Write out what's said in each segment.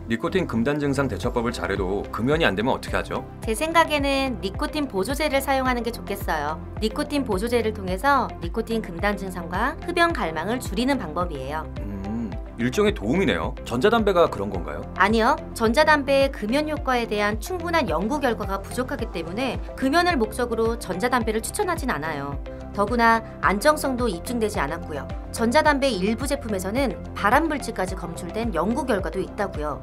니코틴 금단 증상 대처법을 잘해도 금연이 안 되면 어떻게 하죠? 제 생각에는 니코틴 보조제를 사용하는 게 좋겠어요. 니코틴 보조제를 통해서 니코틴 금단 증상과 흡연 갈망을 줄이는 방법이에요. 일종의 도움이네요. 전자담배가 그런 건가요? 아니요. 전자담배의 금연 효과에 대한 충분한 연구 결과가 부족하기 때문에 금연을 목적으로 전자담배를 추천하진 않아요. 더구나 안정성도 입증되지 않았고요. 전자담배 일부 제품에서는 발암물질까지 검출된 연구 결과도 있다고요.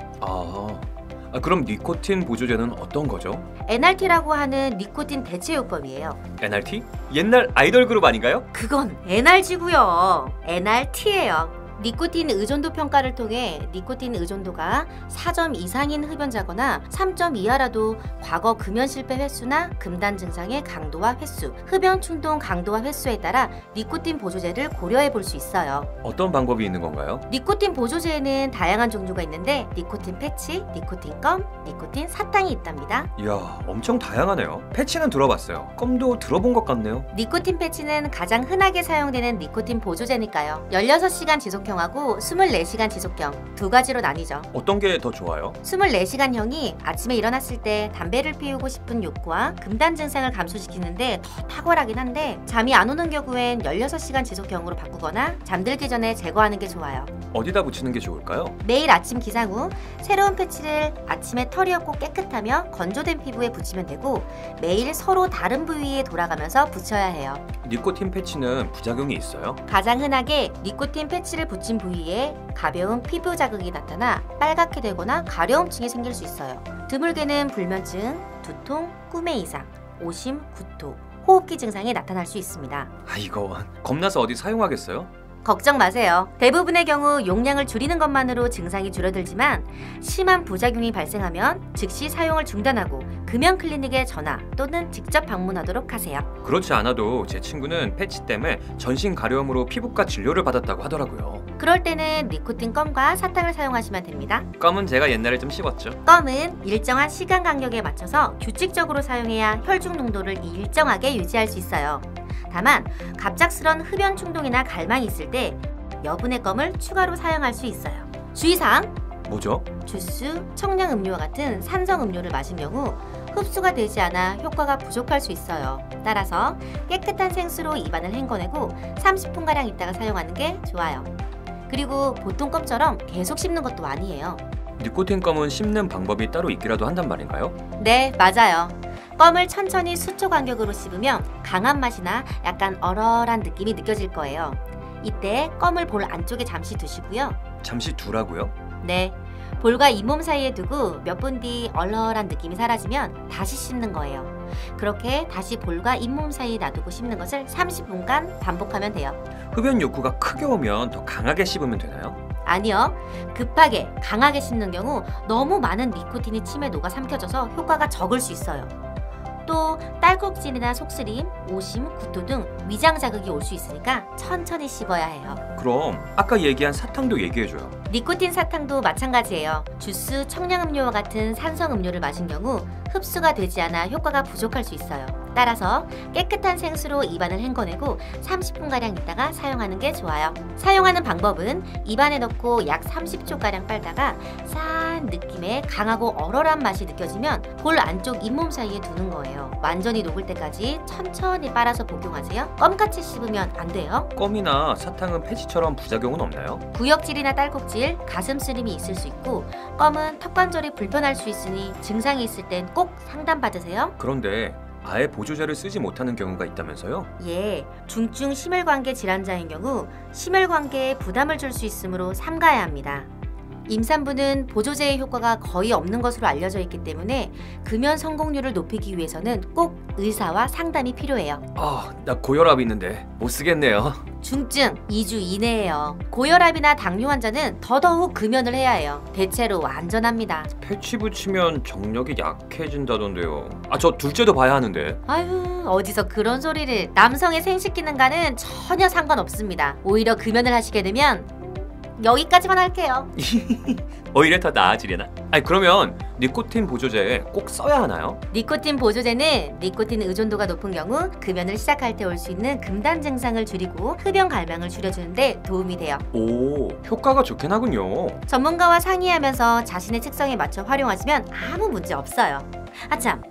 그럼 니코틴 보조제는 어떤 거죠? NRT라고 하는 니코틴 대체요법이에요. NRT? 옛날 아이돌 그룹 아닌가요? 그건 NRG고요. NRT예요. 니코틴 의존도 평가를 통해 니코틴 의존도가 4점 이상인 흡연자거나 3점 이하라도 과거 금연 실패 횟수나 금단 증상의 강도와 횟수, 흡연 충동 강도와 횟수에 따라 니코틴 보조제를 고려해 볼 수 있어요. 어떤 방법이 있는 건가요? 니코틴 보조제에는 다양한 종류가 있는데 니코틴 패치, 니코틴 껌, 니코틴 사탕이 있답니다. 이야, 엄청 다양하네요. 패치는 들어봤어요. 껌도 들어본 것 같네요. 니코틴 패치는 가장 흔하게 사용되는 니코틴 보조제니까요. 16시간 지속형 하고 24시간 지속형 두 가지로 나뉘죠. 어떤 게 더 좋아요? 24시간형이 아침에 일어났을 때 담배를 피우고 싶은 욕구와 금단 증상을 감소시키는데 더 탁월하긴 한데 잠이 안 오는 경우엔 16시간 지속형으로 바꾸거나 잠들기 전에 제거하는 게 좋아요. 어디다 붙이는 게 좋을까요? 매일 아침 기상 후 새로운 패치를 아침에 털이 없고 깨끗하며 건조된 피부에 붙이면 되고 매일 서로 다른 부위에 돌아가면서 붙여야 해요. 니코틴 패치는 부작용이 있어요? 가장 흔하게 니코틴 패치를 붙인 부위에 가벼운 피부 자극이 나타나 빨갛게 되거나 가려움증이 생길 수 있어요. 드물게는 불면증, 두통, 꿈의 이상, 오심, 구토, 호흡기 증상이 나타날 수 있습니다. 이거 겁나서 어디 사용하겠어요? 걱정 마세요. 대부분의 경우 용량을 줄이는 것만으로 증상이 줄어들지만 심한 부작용이 발생하면 즉시 사용을 중단하고 금연 클리닉에 전화 또는 직접 방문하도록 하세요. 그렇지 않아도 제 친구는 패치 때문에 전신 가려움으로 피부과 진료를 받았다고 하더라고요. 그럴 때는 니코틴 껌과 사탕을 사용하시면 됩니다. 껌은 제가 옛날에 좀 씹었죠. 껌은 일정한 시간 간격에 맞춰서 규칙적으로 사용해야 혈중 농도를 일정하게 유지할 수 있어요. 다만 갑작스런 흡연 충동이나 갈망이 있을 때 여분의 껌을 추가로 사용할 수 있어요. 주의사항! 뭐죠? 주스, 청량음료와 같은 산성 음료를 마신 경우 흡수가 되지 않아 효과가 부족할 수 있어요. 따라서 깨끗한 생수로 입안을 헹궈내고 30분가량 있다가 사용하는 게 좋아요. 그리고 보통 껌처럼 계속 씹는 것도 아니에요. 니코틴 껌은 씹는 방법이 따로 있기라도 한단 말인가요? 네, 맞아요. 껌을 천천히 수초 간격으로 씹으면 강한 맛이나 약간 얼얼한 느낌이 느껴질 거예요. 이때 껌을 볼 안쪽에 잠시 두시고요. 잠시 두라고요? 네, 볼과 잇몸 사이에 두고 몇 분 뒤 얼얼한 느낌이 사라지면 다시 씹는 거예요. 그렇게 다시 볼과 잇몸 사이에 놔두고 씹는 것을 30분간 반복하면 돼요. 흡연 욕구가 크게 오면 더 강하게 씹으면 되나요? 아니요. 급하게 강하게 씹는 경우 너무 많은 니코틴이 침에 녹아 삼켜져서 효과가 적을 수 있어요. 또 딸꾹질이나 속쓰림, 오심, 구토 등 위장 자극이 올 수 있으니까 천천히 씹어야 해요. 그럼 아까 얘기한 사탕도 얘기해줘요. 니코틴 사탕도 마찬가지예요. 주스, 청량음료와 같은 산성음료를 마신 경우 흡수가 되지 않아 효과가 부족할 수 있어요. 따라서 깨끗한 생수로 입안을 헹궈내고 30분가량 있다가 사용하는 게 좋아요. 사용하는 방법은 입안에 넣고 약 30초가량 빨다가 싼 느낌의 강하고 얼얼한 맛이 느껴지면 볼 안쪽 잇몸 사이에 두는 거예요. 완전히 녹을 때까지 천천히 빨아서 복용하세요. 껌같이 씹으면 안 돼요. 껌이나 사탕은 패치처럼 부작용은 없나요? 구역질이나 딸꾹질, 가슴 쓰림이 있을 수 있고 껌은 턱관절이 불편할 수 있으니 증상이 있을 땐 꼭 상담받으세요. 그런데 아예 보조제를 쓰지 못하는 경우가 있다면서요? 예, 중증 심혈관계 질환자인 경우 심혈관계에 부담을 줄 수 있으므로 삼가야 합니다. 임산부는 보조제의 효과가 거의 없는 것으로 알려져 있기 때문에 금연 성공률을 높이기 위해서는 꼭 의사와 상담이 필요해요. 나 고혈압이 있는데 못 쓰겠네요. 중증 2주 이내에요. 고혈압이나 당뇨 환자는 더더욱 금연을 해야 해요. 대체로 안전합니다. 패치 붙이면 정력이 약해진다던데요. 저 둘째도 봐야 하는데. 아유, 어디서 그런 소리를. 남성의 생식 기능과는 전혀 상관없습니다. 오히려 금연을 하시게 되면 여기까지만 할게요. 오히려 더 나아지려나? 그러면 니코틴 보조제에 꼭 써야 하나요? 니코틴 보조제는 니코틴 의존도가 높은 경우 금연을 시작할 때 올 수 있는 금단 증상을 줄이고 흡연 갈망을 줄여주는데 도움이 돼요. 오, 효과가 좋긴 하군요. 전문가와 상의하면서 자신의 특성에 맞춰 활용하시면 아무 문제 없어요. 아참,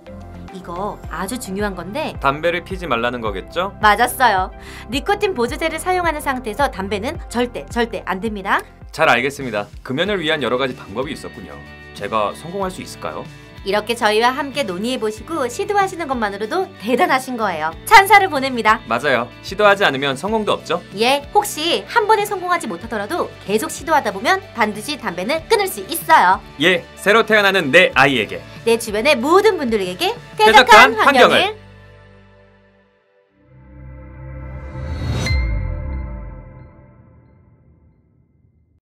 이거 아주 중요한 건데 담배를 피지 말라는 거겠죠? 맞았어요. 니코틴 보조제를 사용하는 상태에서 담배는 절대 안 됩니다. 잘 알겠습니다. 금연을 위한 여러 가지 방법이 있었군요. 제가 성공할 수 있을까요? 이렇게 저희와 함께 논의해보시고 시도하시는 것만으로도 대단하신 거예요. 찬사를 보냅니다. 맞아요. 시도하지 않으면 성공도 없죠? 예, 혹시 한 번에 성공하지 못하더라도 계속 시도하다 보면 반드시 담배는 끊을 수 있어요. 예, 새로 태어나는 내 아이에게 내 주변의 모든 분들에게 쾌적한 환경을